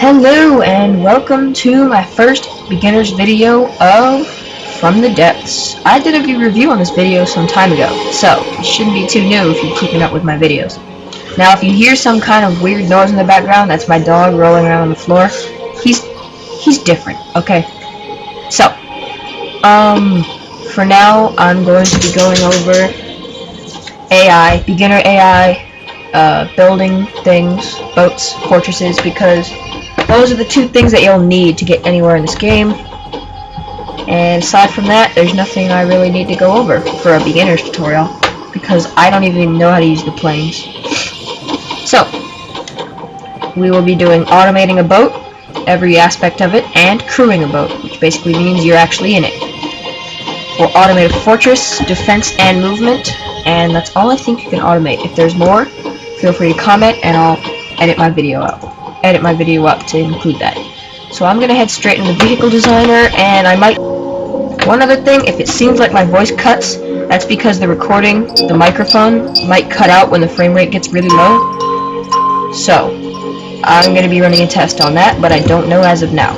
Hello and welcome to my first beginner's video of From the Depths. I did a review on this video some time ago, so it shouldn't be too new if you're keeping up with my videos. Now if you hear some kind of weird noise in the background, that's my dog rolling around on the floor. He's different, okay? So, for now I'm going to be going over AI, beginner AI, building things, boats, fortresses, because those are the two things that you'll need to get anywhere in this game. And aside from that, there's nothing I really need to go over for a beginner's tutorial, because I don't even know how to use the planes. So, we will be doing automating a boat, every aspect of it, and crewing a boat, which basically means you're actually in it. We'll automate a fortress, defense, and movement, and that's all I think you can automate. If there's more, feel free to comment and I'll edit my video up to include that. So I'm gonna head straight into vehicle designer, and I might one other thing, if it seems like my voice cuts, that's because the recording, the microphone, might cut out when the frame rate gets really low. So I'm gonna be running a test on that, but I don't know as of now.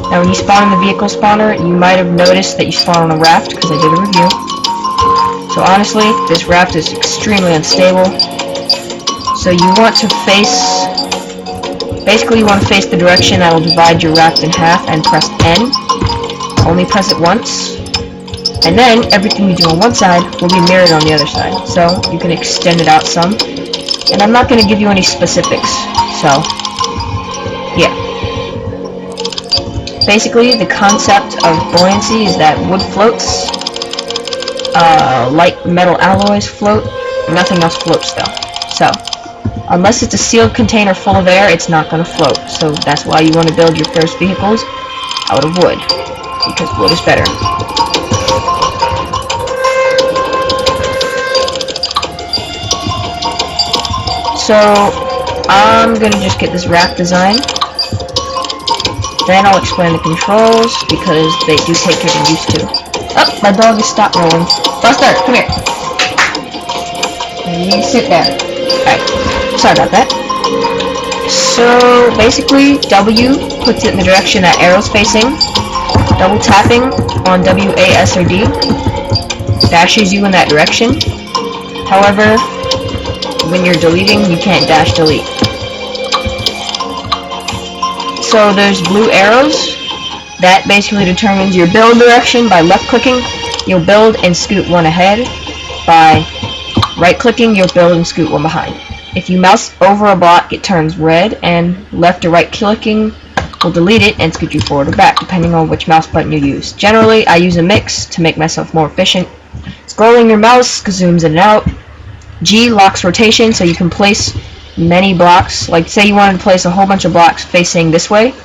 Now when you spawn in the vehicle spawner, you might have noticed that you spawn on a raft, because I did a review. So honestly, this raft is extremely unstable. So you want to face, basically you want to face the direction that will divide your raft in half and press N. Only press it once. And then everything you do on one side will be mirrored on the other side. So you can extend it out some. And I'm not going to give you any specifics. So, yeah. Basically, the concept of buoyancy is that wood floats, light metal alloys float, nothing else floats though. So, unless it's a sealed container full of air, it's not going to float. So that's why you want to build your first vehicles out of wood, because wood is better. So I'm going to just get this raft design. Then I'll explain the controls, because they do take getting used to. Oh, my dog has stopped rolling. Buster, come here. You sit there. Alright, sorry about that. So basically, W puts it in the direction that arrow's facing. Double tapping on W, A, S, or D dashes you in that direction. However, when you're deleting, you can't dash delete. So there's blue arrows. That basically determines your build direction. By left clicking, you'll build and scoot one ahead. By right clicking, you'll build and scoot one behind. If you mouse over a block, it turns red, and left or right clicking will delete it and scoot you forward or back, depending on which mouse button you use. Generally, I use a mix to make myself more efficient. Scrolling your mouse zooms in and out. G locks rotation, so you can place many blocks. Like, say you wanted to place a whole bunch of blocks facing this way,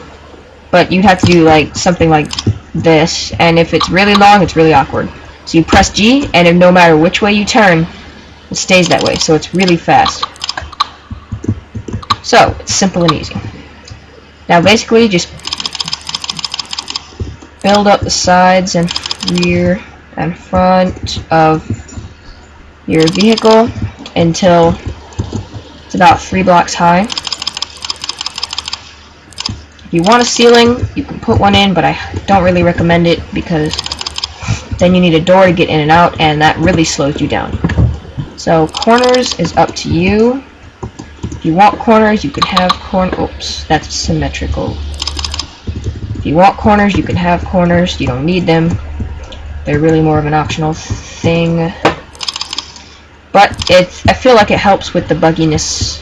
but you'd have to do like something like this, and if it's really long, it's really awkward. So you press G, and if no matter which way you turn, it stays that way, so it's really fast. So, it's simple and easy. Now basically, just build up the sides and rear and front of your vehicle until it's about 3 blocks high. If you want a ceiling, you can put one in, but I don't really recommend it, because then you need a door to get in and out, and that really slows you down. So corners is up to you. If you want corners, you can have oops, that's symmetrical. If you want corners, you can have corners. You don't need them. They're really more of an optional thing. But I feel like it helps with the bugginess.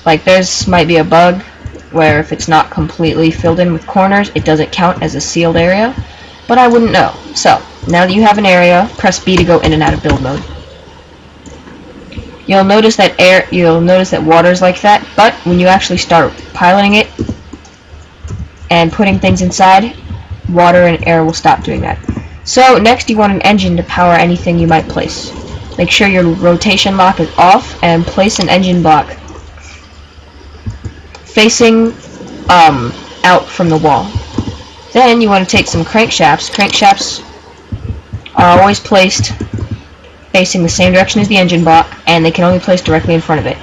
Like, there's might be a bug where if it's not completely filled in with corners, it doesn't count as a sealed area. But I wouldn't know. So, now that you have an area, press B to go in and out of build mode. You'll notice that water's like that, but when you actually start piloting it and putting things inside, water and air will stop doing that. So next you want an engine to power anything you might place. Make sure your rotation lock is off, and place an engine block facing out from the wall. Then you want to take some crankshafts. Crankshafts are always placed facing the same direction as the engine block, and they can only place directly in front of it.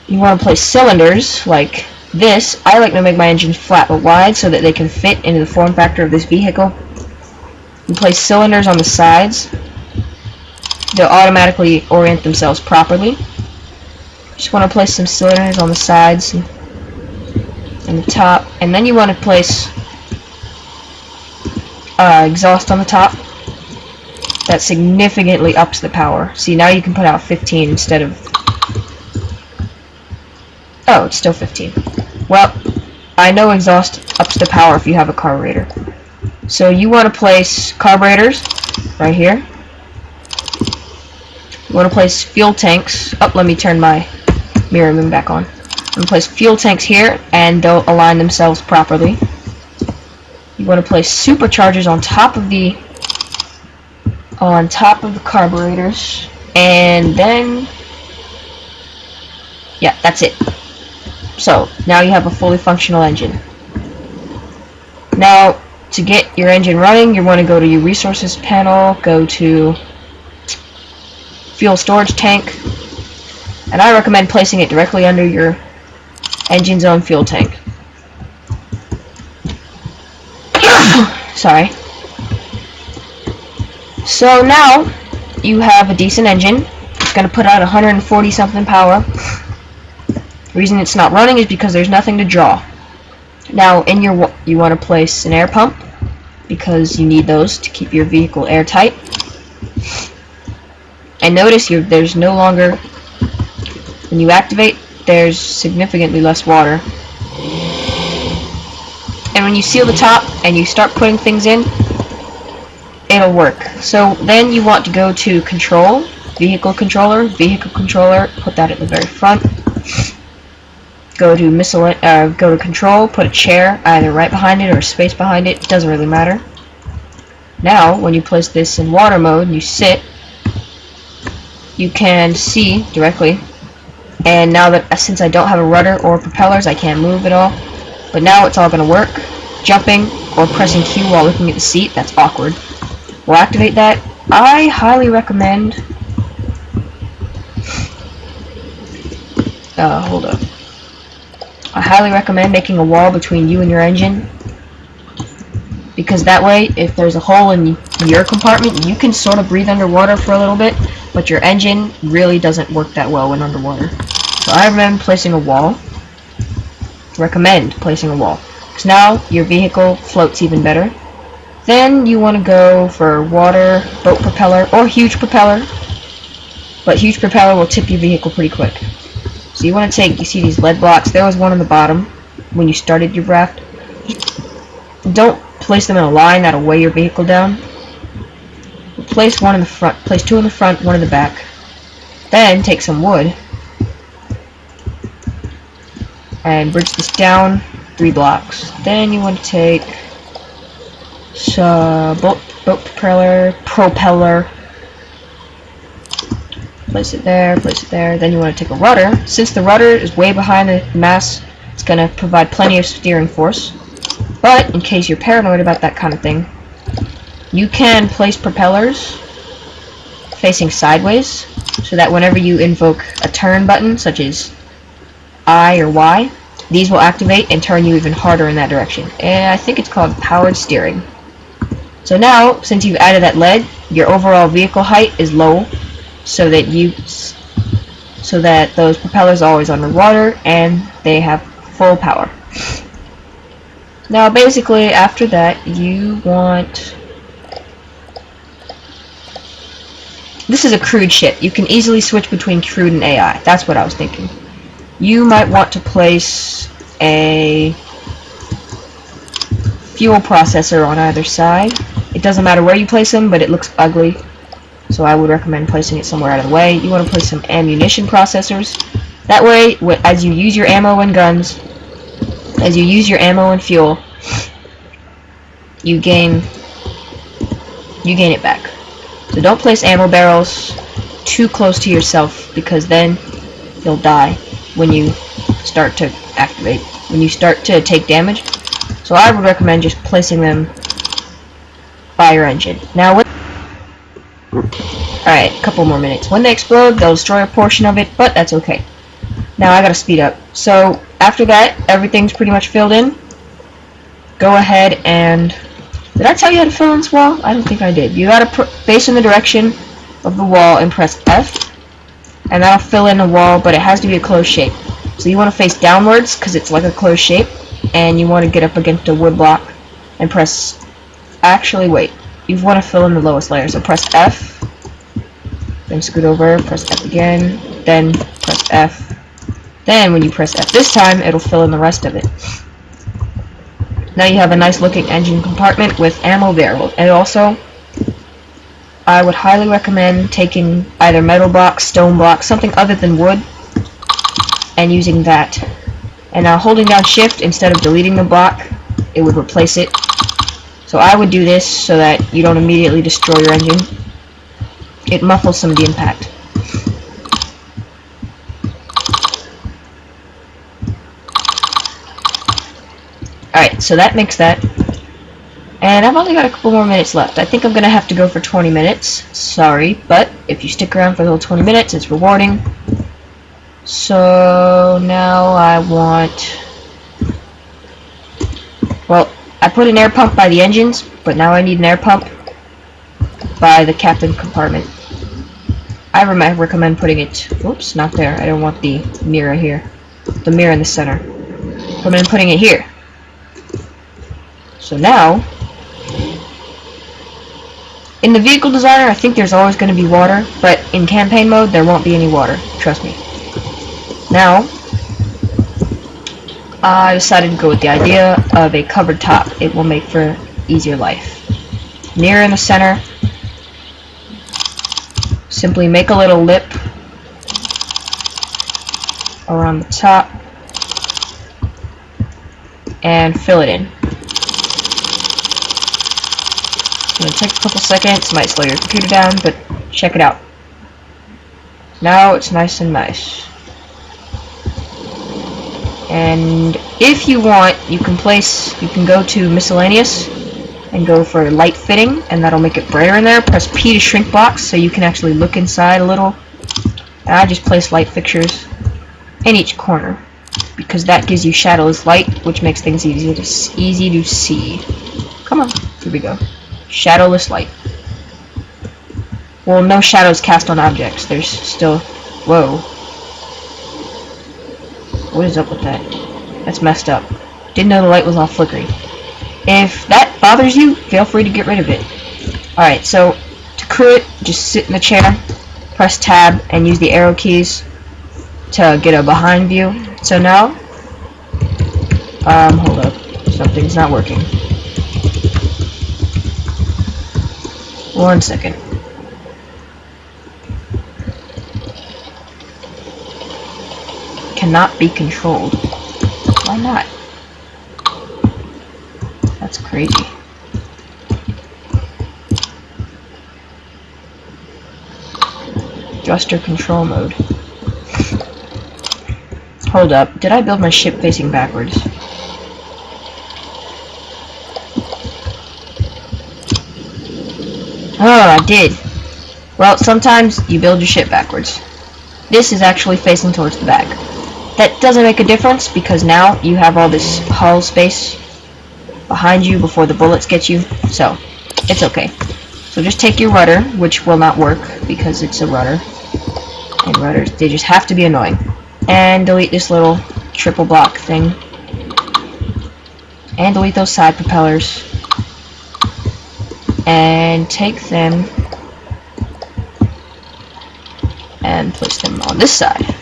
You want to place cylinders like this. I like to make my engines flat but wide so that they can fit into the form factor of this vehicle. You place cylinders on the sides. They'll automatically orient themselves properly. Just want to place some cylinders on the sides and the top, and then you want to place exhaust on the top. That significantly ups the power. See, now you can put out 15 instead of... Oh, it's still 15. Well, I know exhaust ups the power if you have a carburetor. So you want to place carburetors right here. You want to place fuel tanks. Oh, let me turn my mirror moon back on. I'm going to place fuel tanks here, and they'll align themselves properly. You want to place superchargers on top of the carburetors, and then yeah, that's it. So now you have a fully functional engine. Now, to get your engine running, you want to go to your resources panel, go to fuel storage tank, and I recommend placing it directly under your engine's own fuel tank. Sorry. So now you have a decent engine. It's going to put out 140 something power. The reason it's not running is because there's nothing to draw. Now you want to place an air pump because you need those to keep your vehicle airtight. And notice there's no longer, when you activate, there's significantly less water. And when you seal the top and you start putting things in, it'll work. So then you want to go to control, vehicle controller, put that at the very front. Go to control, put a chair either right behind it or a space behind it, doesn't really matter. Now, when you place this in water mode, you sit, you can see directly. And now that, since I don't have a rudder or propellers, I can't move at all. But now it's all going to work. Jumping or pressing Q while looking at the seat, that's awkward. We'll activate that. I highly recommend... hold up. I highly recommend making a wall between you and your engine. Because that way, if there's a hole in your compartment, you can sort of breathe underwater for a little bit, but your engine really doesn't work that well when underwater. So I recommend placing a wall. Because now your vehicle floats even better. Then you want to go for water, boat propeller, or huge propeller. But huge propeller will tip your vehicle pretty quick. So you want to you see these lead blocks, there was one on the bottom when you started your raft. Don't place them in a line, that'll weigh your vehicle down. Place one in the front, place two in the front, one in the back. Then take some wood and bridge this down 3 blocks. Then you want to take boat propeller. Place it there. Then you want to take a rudder. Since the rudder is way behind the mast, it's going to provide plenty of steering force. But in case you're paranoid about that kind of thing, you can place propellers facing sideways, so that whenever you invoke a turn button, such as I or Y, these will activate and turn you even harder in that direction. And I think it's called powered steering. So now, since you've added that lead, your overall vehicle height is low, so that those propellers are always underwater and they have full power. Now basically after that you want... This is a crewed ship. You can easily switch between crewed and AI. That's what I was thinking. You might want to place a fuel processor on either side. It doesn't matter where you place them, but it looks ugly. So I would recommend placing it somewhere out of the way. You want to place some ammunition processors. That way, as you use your ammo and guns, as you use your ammo and fuel, you gain it back. So don't place ammo barrels too close to yourself, because then you'll die when you start to activate, when you start to take damage. So I would recommend just placing them by your engine. Now, alright, a couple more minutes. When they explode, they'll destroy a portion of it, but that's okay. Now I gotta speed up. So after that, everything's pretty much filled in. Go ahead and... Did I tell you how to fill in this wall? I don't think I did. You gotta face in the direction of the wall and press F. And that'll fill in the wall, but it has to be a closed shape. So you want to face downwards, because it's like a closed shape. And you want to get up against a wood block and press... Actually, wait. You want to fill in the lowest layer. So press F. Then scoot over, press F again. Then press F. Then when you press F this time, it'll fill in the rest of it. Now you have a nice looking engine compartment with ammo barrel. And also, I would highly recommend taking either metal blocks, stone blocks, something other than wood, and using that. And now holding down shift instead of deleting the block, it would replace it. So I would do this so that you don't immediately destroy your engine. It muffles some of the impact. Alright, so that makes that. And I've only got a couple more minutes left. I think I'm going to have to go for 20 minutes. Sorry, but if you stick around for the whole 20 minutes, it's rewarding. So now I want... Well, I put an air pump by the engines, but now I need an air pump by the captain compartment. I recommend putting it... Oops, not there. I don't want the mirror here. The mirror in the center. I recommend putting it here. So now, in the vehicle designer, I think there's always going to be water, but in campaign mode, there won't be any water. Trust me. Now, I decided to go with the idea of a covered top. It will make for easier life. Mirror in the center. Simply make a little lip around the top and fill it in. It's going to take a couple seconds, might slow your computer down, but check it out. Now it's nice and nice. And if you want, you can go to miscellaneous and go for light fitting, and that'll make it brighter in there. Press P to shrink blocks so you can actually look inside a little. And I just place light fixtures in each corner because that gives you shadowless light, which makes things easy to see. Come on, here we go. Shadowless light. Well, no shadows cast on objects. There's still... Whoa. What is up with that? That's messed up. Didn't know the light was all flickering. If that bothers you, feel free to get rid of it. Alright, so to crew it, just sit in the chair, press tab, and use the arrow keys to get a behind view. So now, hold up. Something's not working. 1 second. Cannot be controlled. Why not? That's crazy. Thruster control mode. Hold up. Did I build my ship facing backwards? Oh, I did. Well, sometimes you build your ship backwards. This is actually facing towards the back. That doesn't make a difference because now you have all this hull space behind you before the bullets get you, so it's okay. So just take your rudder, which will not work because it's a rudder, and rudders, they just have to be annoying, and delete this little triple block thing, and delete those side propellers, and take them and place them on this side.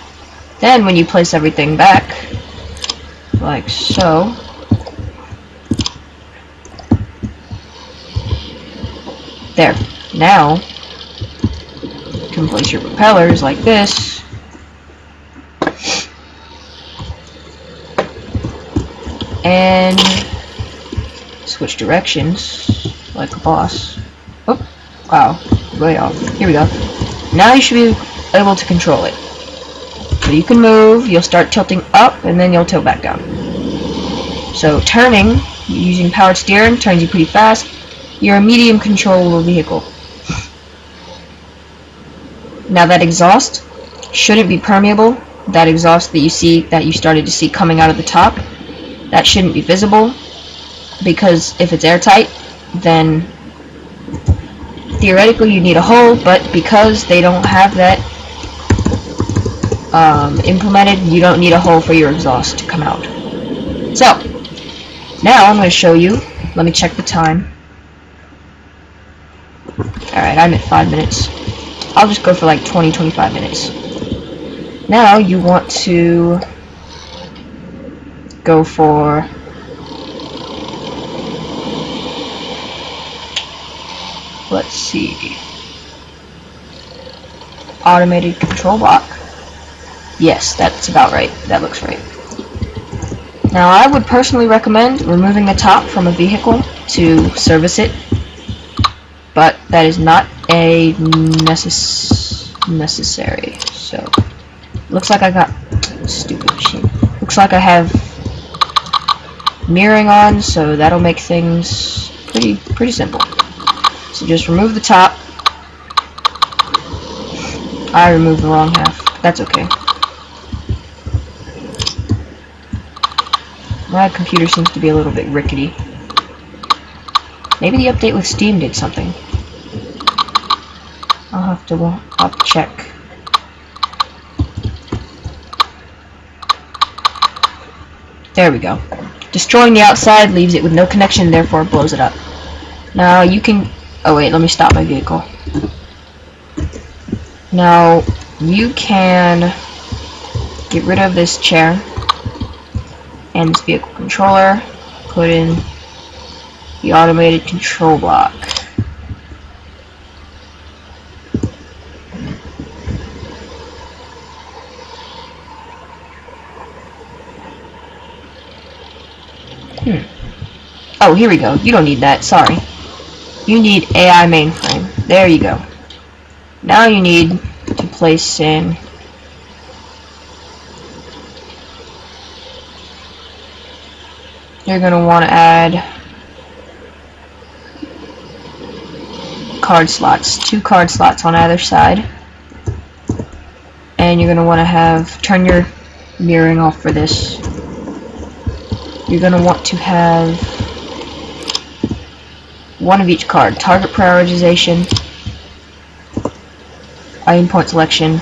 Then when you place everything back, like so, there. Now, you can place your propellers like this, and switch directions like a boss. Oh, wow, way off. Here we go. Now you should be able to control it. So you can move, you'll start tilting up, and then you'll tilt back down. So turning, using powered steering, turns you pretty fast. You're a medium controllable vehicle. Now that exhaust shouldn't be permeable, that exhaust that you started to see coming out of the top, that shouldn't be visible, because if it's airtight, then theoretically you need a hole, but because they don't have that implemented, you don't need a hole for your exhaust to come out. So, now I'm going to show you. Let me check the time. Alright, I'm at 5 minutes. I'll just go for like 20-25 minutes. Now you want to go for let's see, automated control block. Yes, that's about right. That looks right. Now I would personally recommend removing the top from a vehicle to service it, but that is not a necessary. So looks like I got stupid machine. Looks like I have mirroring on, so that'll make things pretty simple. So just remove the top. I removed the wrong half. That's okay. My computer seems to be a little bit rickety. Maybe the update with Steam did something. I'll have to check. There we go. Destroying the outside leaves it with no connection, therefore it blows it up. Now you can... Oh wait, let me stop my vehicle. Now you can get rid of this chair and this vehicle controller, put in the automated control block. Oh, here we go. You don't need that. Sorry. You need AI mainframe. There you go. Now you need to place in you're going to want to add card slots. 2 card slots on either side. And you're going to want to turn your mirroring off for this. You're going to want to have 1 of each card. Target prioritization, aim point selection,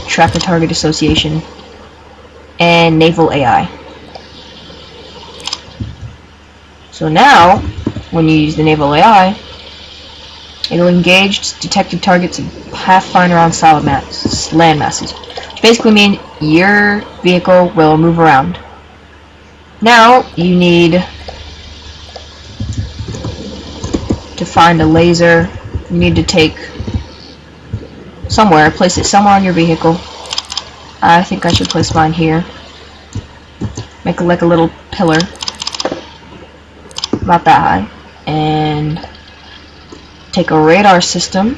tracker target association, and naval AI. So now, when you use the naval AI, it'll engage detected targets and pathfinder on solid land masses. Which basically means your vehicle will move around. Now, you need to find a laser. You need to take somewhere, place it somewhere on your vehicle. I think I should place mine here. Make it like a little pillar, about that high, and take a radar system,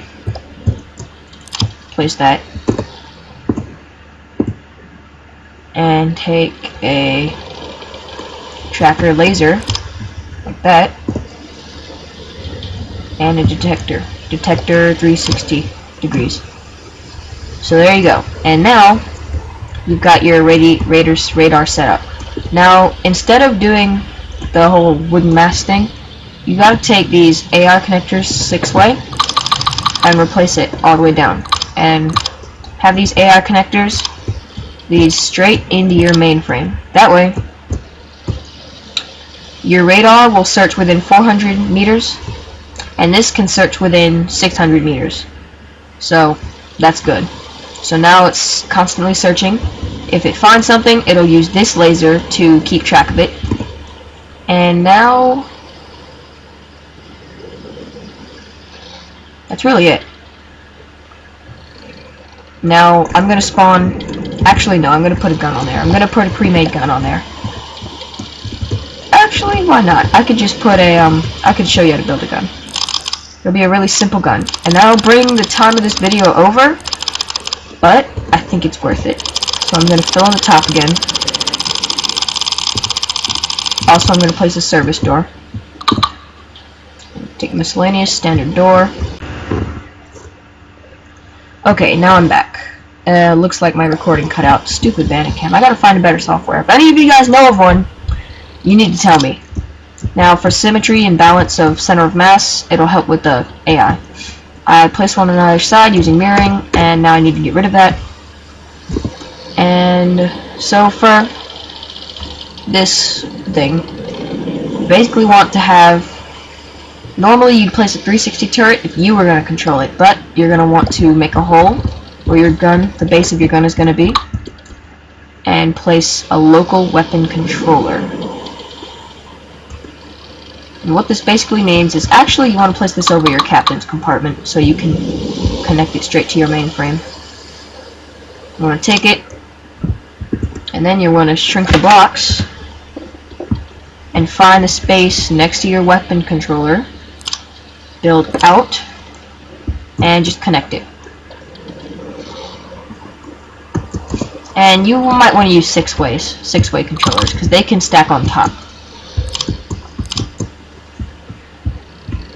place that, and take a tracker laser, like that, and a detector 360 degrees. So there you go. And now you've got your radar set up. Now instead of doing the whole wooden mast thing, you gotta take these AR connectors 6-way and replace it all the way down, and have these AR connectors these straight into your mainframe. That way your radar will search within 400 meters, and this can search within 600 meters. So that's good. So now it's constantly searching. If it finds something, it'll use this laser to keep track of it. And now that's really it. Now I'm gonna spawn. Actually, no, I'm gonna put a gun on there. I'm gonna put a pre-made gun on there. Actually, why not? I could just put a I could show you how to build a gun. It'll be a really simple gun, and that'll bring the time of this video over, but I think it's worth it. So I'm going to fill in the top again. Also, I'm going to place a service door. Take miscellaneous, standard door. Okay, now I'm back. Looks like my recording cut out. Stupid Bandicam. I gotta find a better software. If any of you guys know of one, you need to tell me. Now, for symmetry and balance of center of mass, it'll help with the AI. I placed one on the other side using mirroring, and now I need to get rid of that. And so for this thing, you basically want to have... Normally you'd place a 360 turret if you were going to control it, but you're going to want to make a hole where your gun, the base of your gun is going to be, and place a local weapon controller. And what this basically means is, actually you want to place this over your captain's compartment so you can connect it straight to your mainframe. You want to take it, and then you want to shrink the box and find the space next to your weapon controller, build out, and just connect it. And you might want to use six-way controllers, because they can stack on top.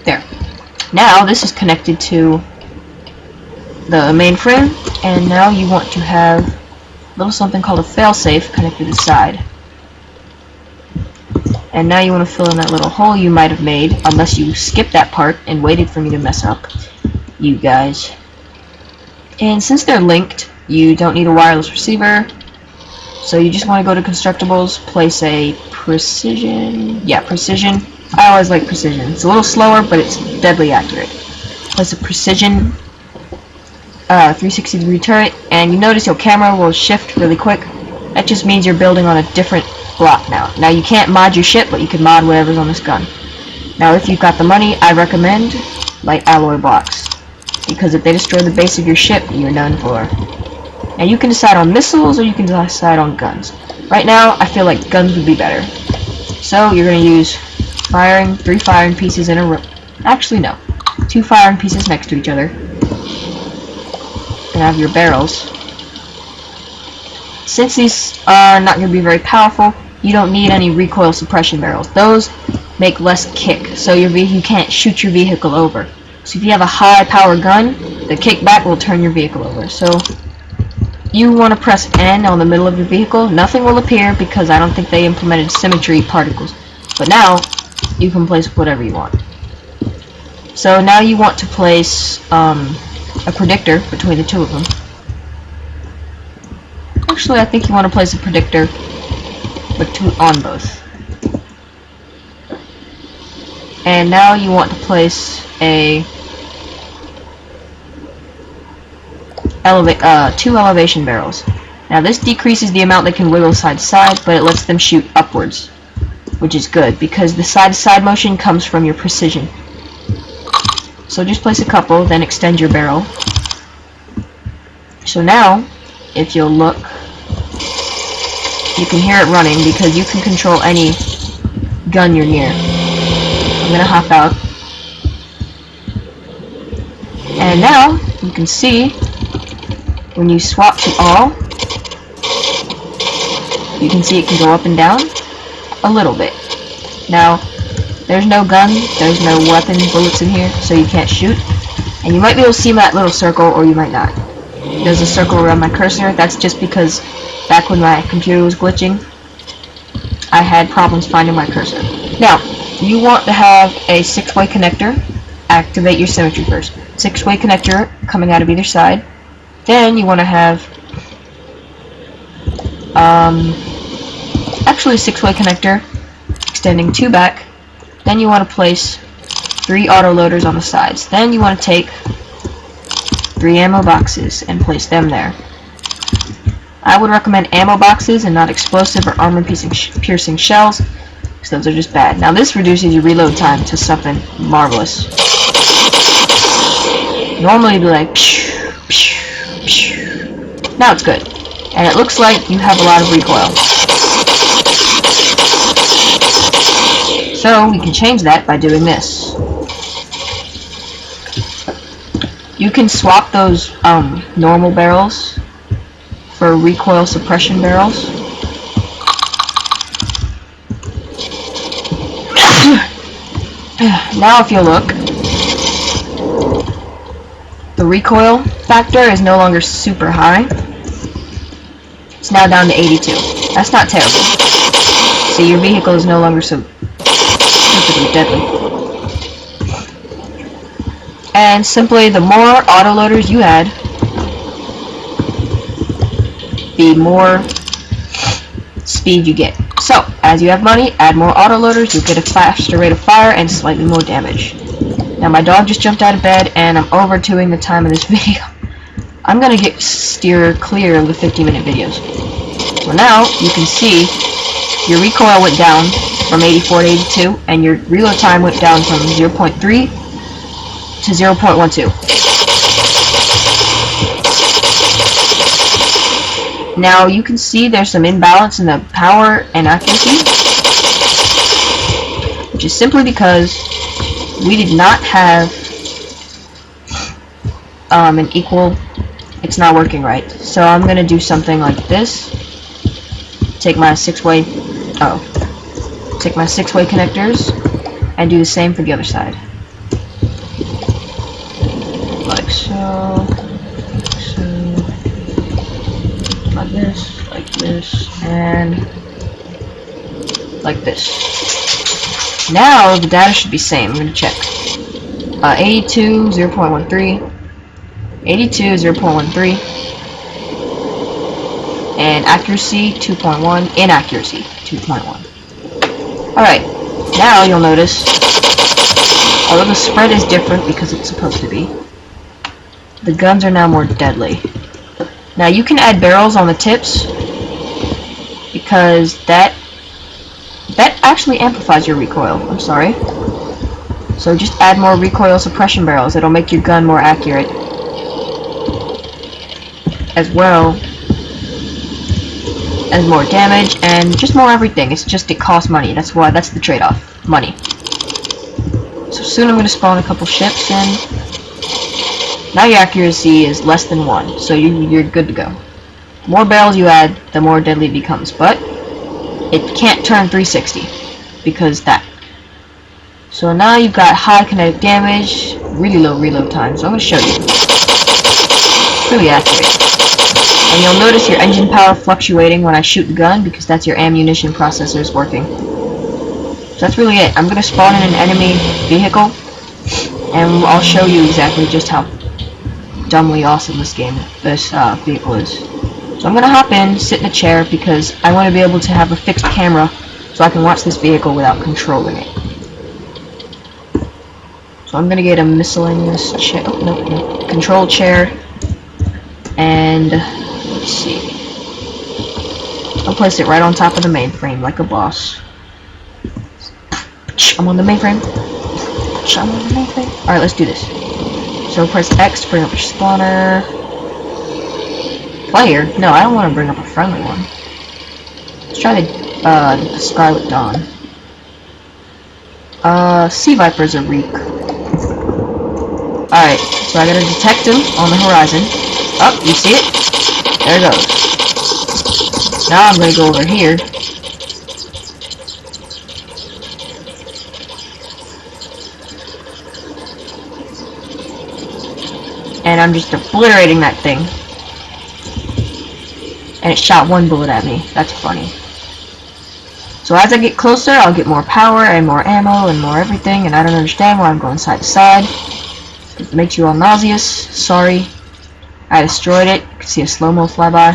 There. Now this is connected to the mainframe, and now you want to have a little something called a failsafe connected to the side. And now you want to fill in that little hole you might have made, unless you skipped that part and waited for me to mess up, you guys. And since they're linked, you don't need a wireless receiver, so you just want to go to Constructibles, place a precision, precision. I always like precision. It's a little slower, but it's deadly accurate. Place a precision 360 degree turret, and you notice your camera will shift really quick. That just means you're building on a different block now. Now you can't mod your ship, but you can mod whatever's on this gun. Now if you've got the money, I recommend light alloy blocks, because if they destroy the base of your ship, you're done for. Now you can decide on missiles or you can decide on guns. Right now, I feel like guns would be better. So you're going to use three firing pieces in a row. Actually, no. 2 firing pieces next to each other. And have your barrels. Since these are not going to be very powerful, you don't need any recoil suppression barrels. Those make less kick, so you can't shoot your vehicle over. So if you have a high power gun, the kickback will turn your vehicle over. So you want to press N on the middle of your vehicle. Nothing will appear because I don't think they implemented symmetry particles. But now you can place whatever you want. So now you want to place a predictor between the two of them. Actually, I think you want to place a predictor on both. And now you want to place a two elevation barrels. Now this decreases the amount they can wiggle side to side, but it lets them shoot upwards, which is good because the side to side motion comes from your precision. So just place a couple, then extend your barrel. So now, if you'll look, you can hear it running because you can control any gun you're near. I'm gonna hop out. And now, you can see, when you swap to all, you can see it can go up and down a little bit. Now, there's no gun, there's no weapon bullets in here, so you can't shoot. And you might be able to see that little circle, or you might not. There's a circle around my cursor. That's just because back when my computer was glitching, I had problems finding my cursor. Now, you want to have a 6-way connector. Activate your symmetry first. 6-way connector coming out of either side. Then you want to have actually a 6-way connector extending 2 back. Then you want to place 3 autoloaders on the sides. Then you want to take 3 ammo boxes and place them there. I would recommend ammo boxes and not explosive or armor-piercing shells, because those are just bad. Now this reduces your reload time to something marvelous. Normally it'd be like pshh, pshh, pshh. Now it's good. And it looks like you have a lot of recoil. So we can change that by doing this. You can swap those normal barrels for recoil suppression barrels. Now if you look, the recoil factor is no longer super high. It's now down to 82. That's not terrible. So your vehicle is no longer so stupidly deadly. And simply, the more autoloaders you add, the more speed you get. So, as you have money, add more autoloaders, you'll get a faster rate of fire and slightly more damage. Now my dog just jumped out of bed and I'm over-2ing the time of this video. I'm gonna steer clear of the 15-minute videos. So now, you can see your recoil went down from 84 to 82, and your reload time went down from 0.3 to 0.12. Now you can see there's some imbalance in the power and accuracy, which is simply because we did not have an equal. It's not working right. So I'm gonna do something like this. Take my six-way connectors and do the same for the other side. Like so. Like this, and like this. Now the data should be same. I'm gonna check. 82, 0.13, 82, 0.13, and accuracy 2.1, inaccuracy 2.1. Alright, now you'll notice, although the spread is different because it's supposed to be, the guns are now more deadly. Now you can add barrels on the tips because that actually amplifies your recoil. I'm sorry. So just add more recoil suppression barrels. It'll make your gun more accurate, as well as more damage and just more everything. It costs money. That's the trade-off. Money. So soon I'm going to spawn a couple ships and now your accuracy is less than 1, so you're good to go. The more barrels you add, the more deadly it becomes, but it can't turn 360 because that. So now you've got high kinetic damage, really low reload time, so I'm going to show you. It's really accurate. And you'll notice your engine power fluctuating when I shoot the gun because that's your ammunition processors working. So that's really it. I'm going to spawn in an enemy vehicle and I'll show you exactly just how dumbly awesome this vehicle is. So I'm gonna hop in, sit in a chair because I want to be able to have a fixed camera so I can watch this vehicle without controlling it. So I'm gonna get a miscellaneous chair, control chair, and let's see. I'll place it right on top of the mainframe like a boss. I'm on the mainframe. Alright, let's do this. So press X to bring up your spawner. Player? No, I don't want to bring up a friendly one. Let's try the Scarlet Dawn. Sea Vipers are weak. Alright, so I gotta detect him on the horizon. Oh, you see it? There it goes. Now I'm gonna go over here. And I'm just obliterating that thing. And it shot 1 bullet at me. That's funny. So as I get closer, I'll get more power and more ammo and more everything, and I don't understand why I'm going side to side. It makes you all nauseous. Sorry. I destroyed it. You can see a slow-mo flyby.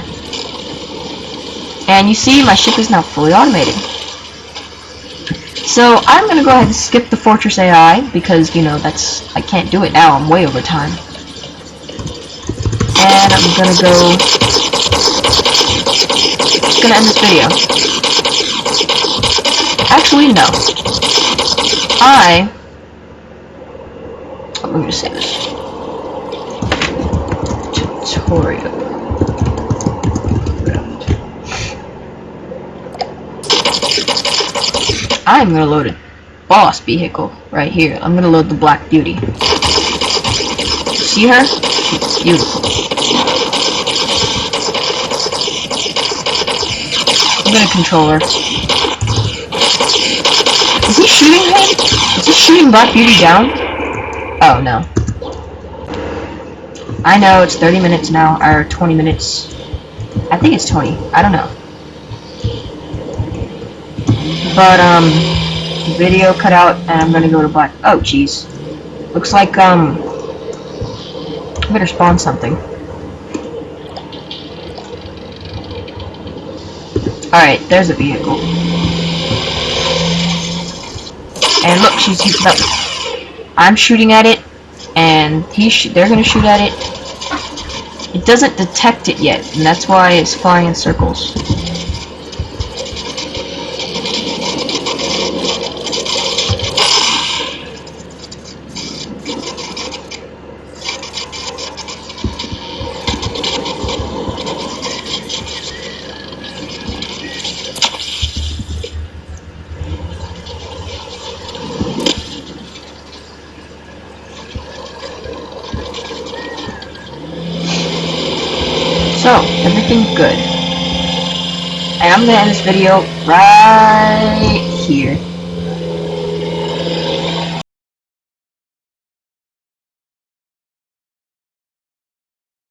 And you see, my ship is now fully automated. So I'm going to go ahead and skip the Fortress AI, because, you know, I can't do it now. I'm way over time. And I'm gonna end this video. Actually, no. I'm gonna say this. Tutorial. I'm gonna load a boss vehicle right here. I'm gonna load the Black Beauty. See her? She's beautiful. I'm gonna control her. Is he shooting him? Is he shooting Black Beauty down? Oh no. I know it's 30 minutes now, or 20 minutes. I think it's 20. I don't know. But, video cut out, and I'm gonna go to black. Oh, jeez. Looks like, I better spawn something. Alright, there's a vehicle. And look, she's heating up. I'm shooting at it, and they're gonna shoot at it. It doesn't detect it yet, and that's why it's flying in circles. So, everything's good. And I'm gonna end this video right here.